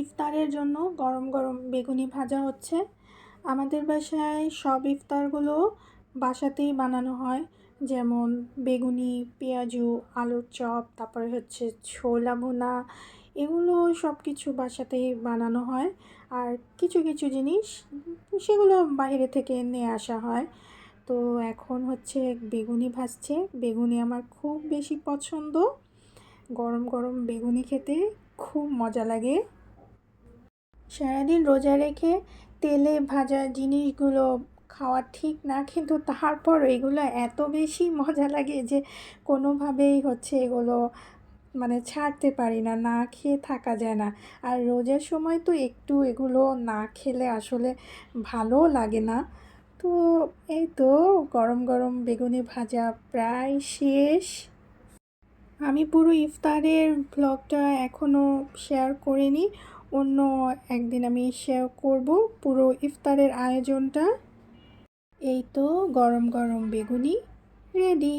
ইফতারের জন্য গরম গরম বেগুনি ভাজা হচ্ছে। আমাদের বাসায় সব ইফতারগুলো বাসাতেই বানানো হয়, যেমন বেগুনি, পেঁয়াজু, আলুর চপ, তারপরে হচ্ছে ছোলা ভুনা, এগুলো সব কিছু বাসাতেই বানানো হয়। আর কিছু কিছু জিনিস সেগুলো বাইরে থেকে নিয়ে আসা হয়। তো এখন হচ্ছে বেগুনি ভাজছে। বেগুনি আমার খুব বেশি পছন্দ। গরম গরম বেগুনি খেতে খুব মজা লাগে। সারাদিন রোজা রেখে তেলে ভাজা জিনিসগুলো খাওয়া ঠিক না, কিন্তু তারপর এগুলো এত বেশি মজা লাগে যে কোনোভাবেই হচ্ছে এগুলো মানে ছাড়তে পারি না, না খেয়ে থাকা যায় না। আর রোজার সময় তো একটু এগুলো না খেলে আসলে ভালোও লাগে না। তো এই তো গরম গরম বেগুনি ভাজা প্রায় শেষ। আমি পুরো ইফতারের ব্লগটা এখনও শেয়ার করিনি, অন্য একদিন আমি শেয়ার করব পুরো ইফতারের আয়োজনটা। এই তো গরম গরম বেগুনি রেডি।